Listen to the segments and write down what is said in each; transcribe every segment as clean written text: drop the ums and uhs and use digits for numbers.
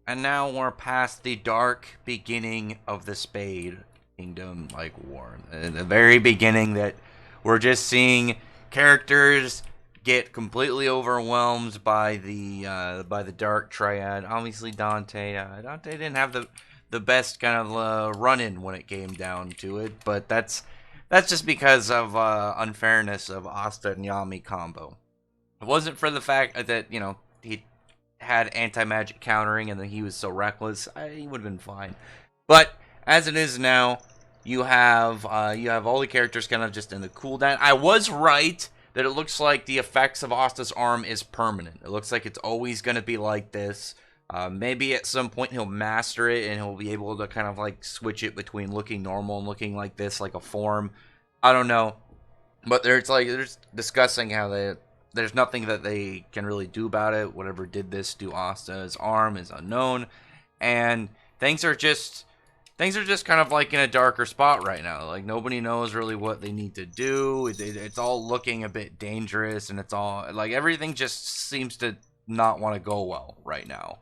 And now we're past the dark beginning of the Spade Kingdom, like war. In the very beginning, that we're just seeing characters get completely overwhelmed by the Dark Triad. Obviously, Dante didn't have the best kind of run-in when it came down to it, but that's just because of unfairness of Asta and Yami combo. It wasn't for the fact that he had anti-magic countering and that he was so reckless, he would have been fine. But as it is now, you have all the characters kind of just in the cooldown. I was right that it looks like the effects of Asta's arm is permanent. It looks like it's always going to be like this. Maybe at some point he'll master it and he'll be able to kind of like switch it between looking normal and looking like this, like a form. I don't know, but they're discussing how there's nothing that they can really do about it. Whatever did this to Asta's arm is unknown, and things are just kind of like in a darker spot right now. Like nobody knows really what they need to do. It's all looking a bit dangerous, and it's all like everything just seems to not want to go well right now.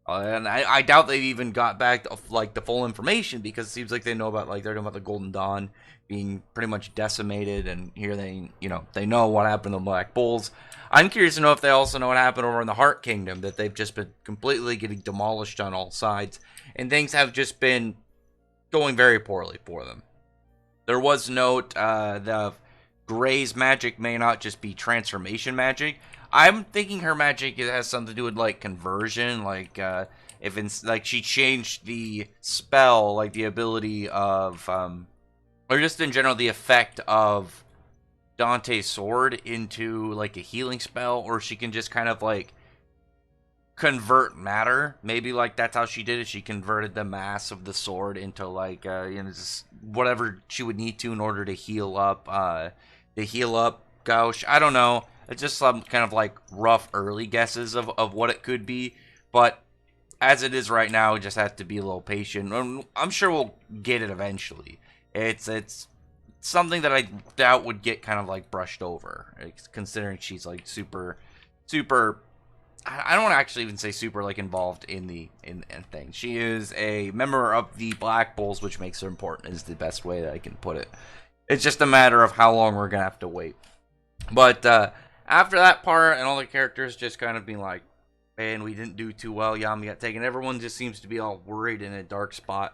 And I doubt they've even got back to, like the full information, because it seems like they know about, like, they're talking about the Golden Dawn being pretty much decimated, and here they know what happened to the Black Bulls. I'm curious to know if they also know what happened over in the Heart Kingdom, that they've just been completely getting demolished on all sides, and things have just been going very poorly for them. There was note the Gray's magic may not just be transformation magic. I'm thinking her magic has something to do with like conversion, like if it's like she changed the spell, like the ability of or just in general the effect of Dante's sword into like a healing spell, or she can just kind of like convert matter. Maybe like that's how she did it. She converted the mass of the sword into like just whatever she would need to in order to heal up Gauche. I don't know. It's just some kind of like rough early guesses of what it could be, but as it is right now, it just has to be a little patient. I'm sure we'll get it eventually. It's something that I doubt would get kind of like brushed over, considering she's like super. I don't actually even say super like involved in things. She is a member of the Black Bulls, which makes her important. Is the best way that I can put it. It's just a matter of how long we're gonna have to wait. But after that part, and all the characters just kind of being like, man, we didn't do too well. Yami got taken. Everyone just seems to be all worried in a dark spot.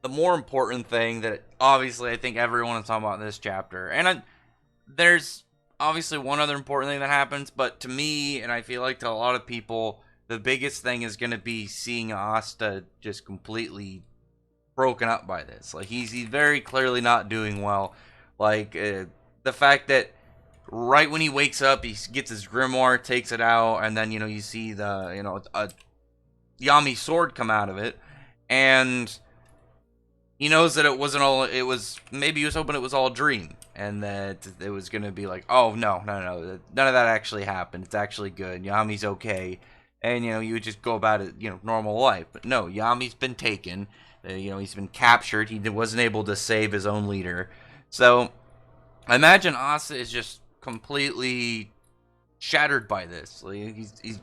The more important thing that obviously I think everyone is talking about in this chapter, and there's obviously one other important thing that happens, but to me, and I feel like to a lot of people, the biggest thing is going to be seeing Asta just completely broken up by this. Like he's very clearly not doing well. Like the fact that right when he wakes up, he gets his grimoire, takes it out, and then you see the a Yami sword come out of it, and he knows that it wasn't all. It was, maybe he was hoping it was all a dream, and that it was gonna be like, oh no, none of that actually happened. It's actually good. Yami's okay, and you would just go about it, normal life. But no, Yami's been taken. He's been captured. He wasn't able to save his own leader. So I imagine Asa is just completely shattered by this. Like, he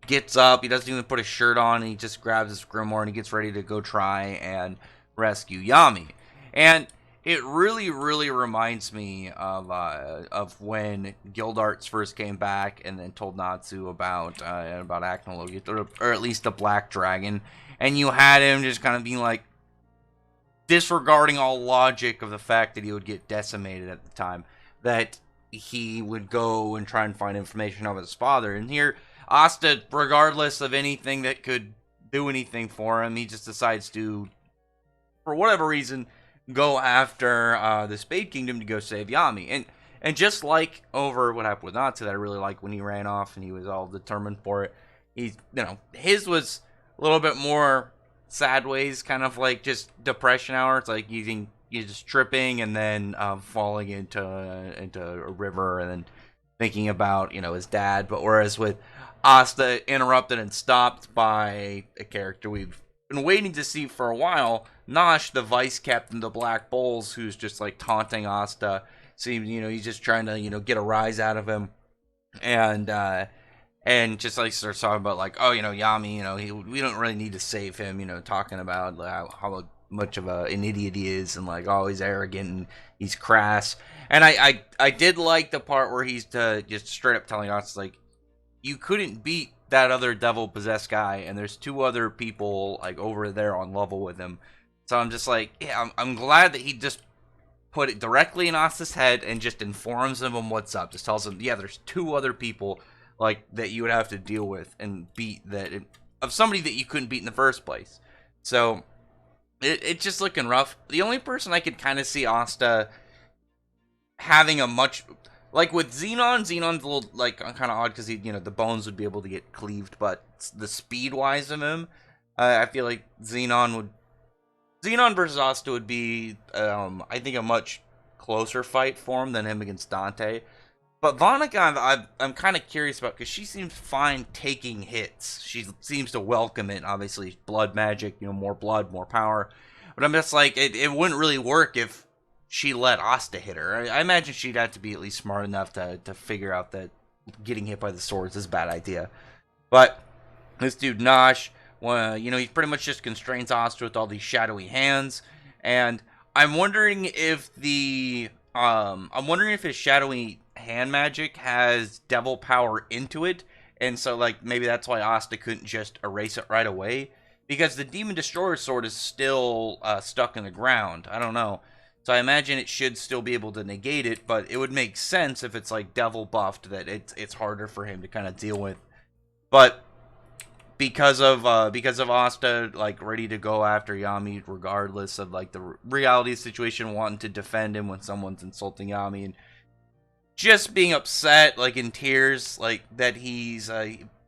gets up. He doesn't even put a shirt on. He just grabs his grimoire and he gets ready to go try and rescue Yami. And it really, really reminds me of when Gildarts first came back and then told Natsu about Acnologia, or at least the Black Dragon, and you had him just kind of being like disregarding all logic of the fact that he would get decimated at the time, that he would go and try and find information of his father. And here, Asta, regardless of anything that could do anything for him, he just decides to, for whatever reason, go after the Spade Kingdom to go save Yami. And just like over what happened with Natsu, that I really like when he ran off and he was all determined for it, his was a little bit more sideways, kind of like just depression hour. It's like you're just tripping and then falling into a river and then thinking about his dad. But whereas with Asta, interrupted and stopped by a character we've been waiting to see for a while, Nosh, the vice captain of the Black Bulls, who's just like taunting Asta. Seems he's just trying to get a rise out of him, and and just like starts talking about like, oh, Yami, we don't really need to save him, talking about how much of an idiot he is, and like, oh, he's arrogant and he's crass. And I did like the part where he's just straight up telling us like, you couldn't beat that other devil possessed guy, and there's two other people like over there on level with him. So I'm just like, yeah, I'm glad that he just put it directly in Asta's head and just informs him on what's up. Just tells him, yeah, there's two other people like that you would have to deal with and beat of somebody that you couldn't beat in the first place. So it's just looking rough. The only person I could kind of see Asta having a much like with Xenon's a little like kind of odd because the bones would be able to get cleaved, but the speed wise of him, I feel like Xenon versus Asta would be, I think, a much closer fight for him than him against Dante. But Vonica, I'm kind of curious about because she seems fine taking hits. She seems to welcome it. Obviously, blood magic, more blood, more power. But I'm just like, it wouldn't really work if she let Asta hit her. I imagine she'd have to be at least smart enough to figure out that getting hit by the swords is a bad idea. But this dude Nosh, he pretty much just constrains Asta with all these shadowy hands, and I'm wondering if his shadowy hand magic has devil power into it, and so like maybe that's why Asta couldn't just erase it right away, because the Demon Destroyer sword is still stuck in the ground. I don't know. So I imagine it should still be able to negate it, but it would make sense if it's like devil buffed that it's harder for him to kind of deal with. But because of Asta like ready to go after Yami regardless of like the reality of the situation, wanting to defend him when someone's insulting Yami, and just being upset like in tears like that he's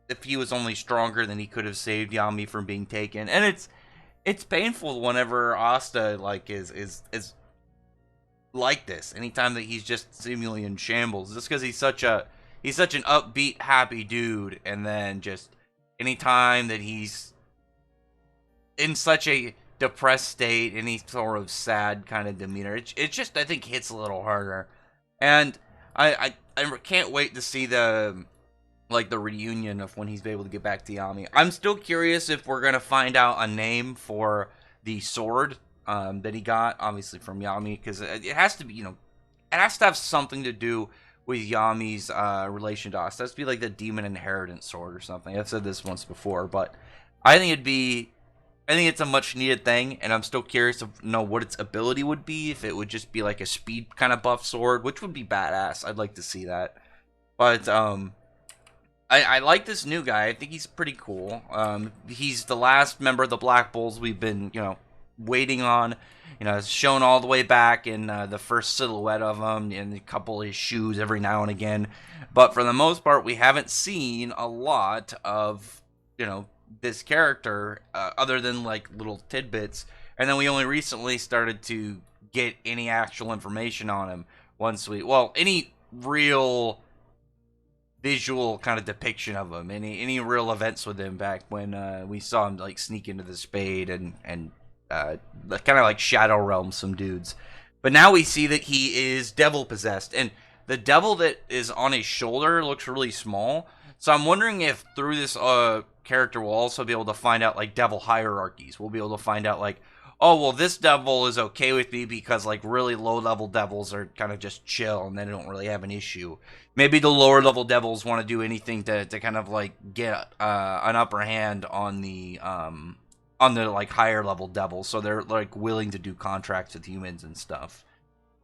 if he was only stronger then he could have saved Yami from being taken. And it's painful whenever Asta like is like this anytime that he's just seemingly in shambles, just because he's such an upbeat happy dude, and then just anytime that he's in such a depressed state, any sort of sad kind of demeanor, it just I think hits a little harder. And I can't wait to see the reunion of when he's able to get back to Yami. I'm still curious if we're gonna find out a name for the sword that he got, obviously from Yami, because it has to be, it has to have something to do with Yami's relation to us. That's be like the Demon Inheritance Sword or something. I've said this once before, but I think it's a much needed thing, and I'm still curious to know what its ability would be. If it would just be like a speed kind of buff sword, which would be badass. I'd like to see that. But I like this new guy. I think he's pretty cool. He's the last member of the Black Bulls we've been, waiting on. It's shown all the way back in the first silhouette of him and a couple of his shoes every now and again. But for the most part, we haven't seen a lot of, this character other than like little tidbits. And then we only recently started to get any actual information on him any real visual kind of depiction of him, any real events with him back when we saw him like sneak into the spade and kind of like Shadow Realm some dudes. But now we see that he is devil possessed, and the devil that is on his shoulder looks really small. So I'm wondering if through this character we'll also be able to find out like devil hierarchies. We'll be able to find out like, oh well, this devil is okay with me because like really low level devils are kind of just chill and they don't really have an issue. Maybe the lower level devils want to do anything to kind of like get an upper hand on the like higher level devils, so they're like willing to do contracts with humans and stuff.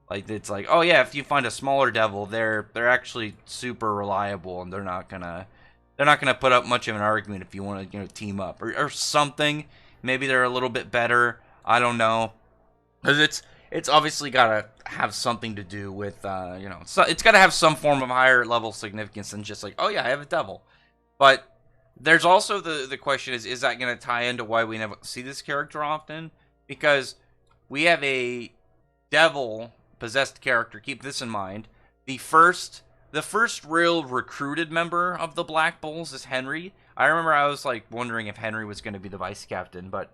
Like it's like, oh yeah, if you find a smaller devil, they're actually super reliable and they're not gonna put up much of an argument if you want to team up or something. Maybe they're a little bit better. I don't know, because it's obviously gotta have something to do with so it's gotta have some form of higher level significance than just like, oh yeah, I have a devil. But there's also the question is that going to tie into why we never see this character often? Because we have a devil possessed character. Keep this in mind. The first real recruited member of the Black Bulls is Henry. I remember I was like wondering if Henry was going to be the vice captain, but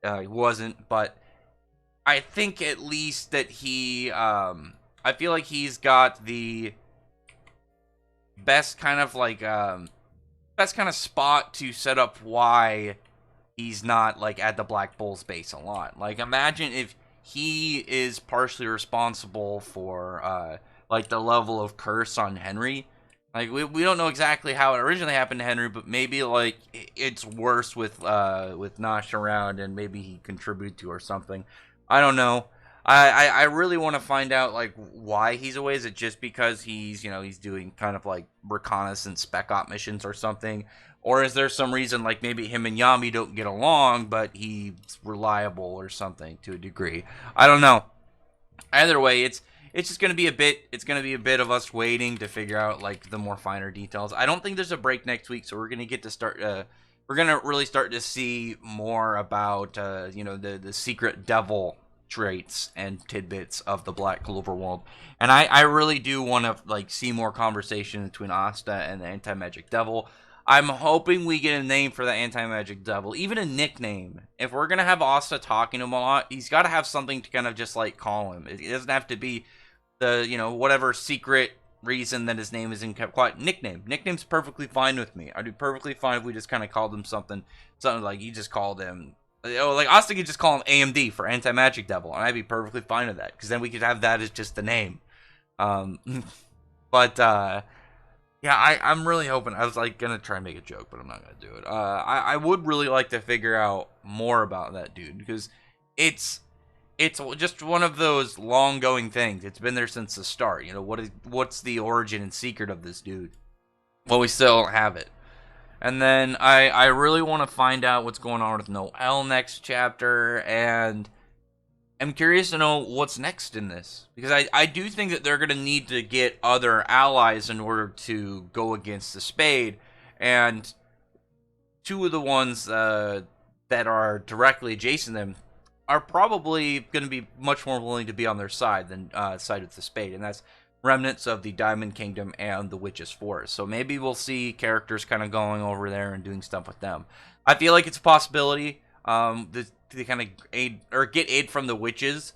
he wasn't. But I think at least that he, I feel like he's got the best kind of like best kind of spot to set up why he's not like at the Black Bull's base a lot. Like, imagine if he is partially responsible for like the level of curse on Henry. Like, we don't know exactly how it originally happened to Henry, but maybe like it's worse with Nosh around, and maybe he contributed to or something. I don't know. I really want to find out like why he's away. Is it just because he's he's doing kind of like reconnaissance spec op missions or something? Or is there some reason like maybe him and Yami don't get along, but he's reliable or something to a degree? I don't know. Either way, it's just gonna be a bit. It's gonna be a bit of us waiting to figure out like the more finer details. I don't think there's a break next week, so we're gonna get to start. We're gonna really start to see more about the secret devil traits and tidbits of the Black Clover world, and I really do want to like see more conversation between Asta and the Anti-Magic Devil. I'm hoping we get a name for the Anti-Magic Devil, even a nickname. If we're gonna have Asta talking to him a lot, he's got to have something to kind of just like call him. It doesn't have to be the whatever secret reason that his name is in kept quiet. Nickname's perfectly fine with me. I'd be perfectly fine if we just kind of called him something like you just called him. Like Asta could just call him AMD for Anti-Magic Devil, and I'd be perfectly fine with that, because then we could have that as just the name. But yeah, I'm really hoping. I was like gonna try and make a joke, but I'm not gonna do it. I would really like to figure out more about that dude, because it's just one of those long going things. It's been there since the start. What's the origin and secret of this dude? Well, we still don't have it. And then I really want to find out what's going on with Noel next chapter, and I'm curious to know what's next in this, because I do think that they're going to need to get other allies in order to go against the Spade, and two of the ones that are directly adjacent to them are probably going to be much more willing to be on their side than side with the Spade, and that's remnants of the Diamond Kingdom and the Witch's Forest. So maybe we'll see characters kind of going over there and doing stuff with them. I feel like it's a possibility to kind of aid or get aid from the witches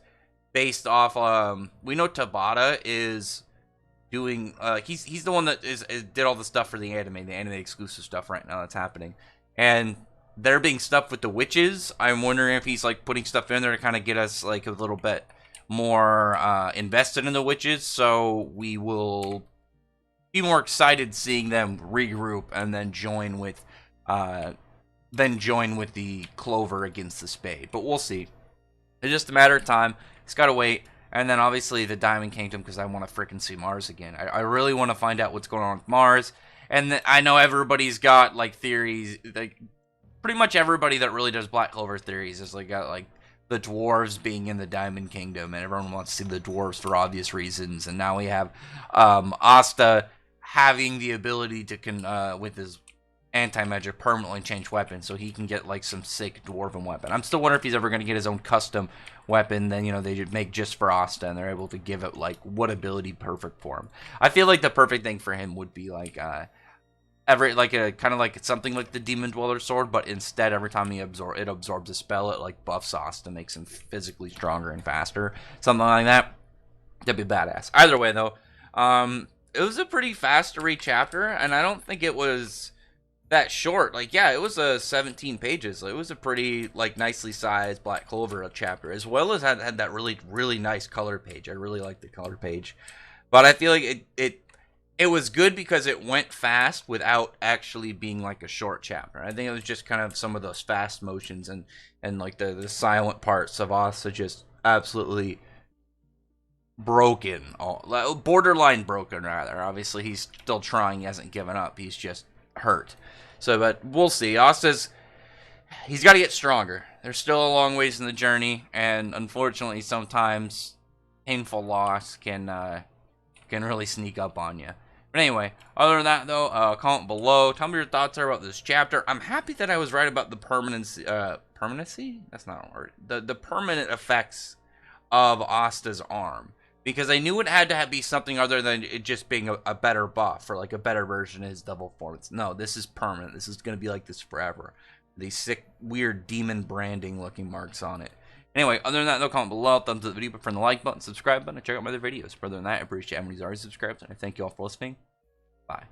based off. We know Tabata is doing. He's the one that did all the stuff for the anime exclusive stuff right now that's happening, and they're being stuff with the witches. I'm wondering if he's like putting stuff in there to kind of get us like a little bit more invested in the witches, so we will be more excited seeing them regroup and then join with the Clover against the Spade. But we'll see. It's just a matter of time. It's got to wait. And then obviously the Diamond Kingdom, because I want to freaking see Mars again. I really want to find out what's going on with Mars. And I know everybody's got like theories. Like pretty much everybody that really does Black Clover theories has like got like the dwarves being in the Diamond Kingdom, and everyone wants to see the dwarves for obvious reasons. And now we have Asta having the ability to with his anti-magic permanently change weapons, so he can get like some sick dwarven weapon. I'm still wondering if he's ever going to get his own custom weapon. Then they make just for Asta, and they're able to give it like what ability perfect for him. I feel like the perfect thing for him would be like kind of like something like the Demon Dweller sword, but instead every time it absorbs a spell, it like buffs Asta, makes him physically stronger and faster, something like that. That'd be badass. Either way though, it was a pretty fast to read chapter, and I don't think it was that short. Like, yeah, it was 17 pages. So it was a pretty like nicely sized Black Clover chapter, as well as had that really nice color page. I really liked the color page, but I feel like it was good because it went fast without actually being like a short chapter. I think it was just kind of some of those fast motions and like the silent parts of Asa just absolutely broken, borderline broken rather. Obviously he's still trying, he hasn't given up, he's just hurt. So, but we'll see. He's got to get stronger. There's still a long ways in the journey, and unfortunately sometimes painful loss can really sneak up on you. But anyway, other than that, though, comment below. Tell me your thoughts are about this chapter. I'm happy that I was right about the permanency? That's not a word. The permanent effects of Asta's arm. Because I knew it had to be something other than it just being a better buff, or like a better version of his double form. No, this is permanent. This is going to be like this forever. These sick, weird demon branding looking marks on it. Anyway, other than that, no, comment below, thumbs up the video, but from the like button, subscribe button, and check out my other videos. Further than that, I appreciate everyone who's already subscribed, and I thank you all for listening. Bye.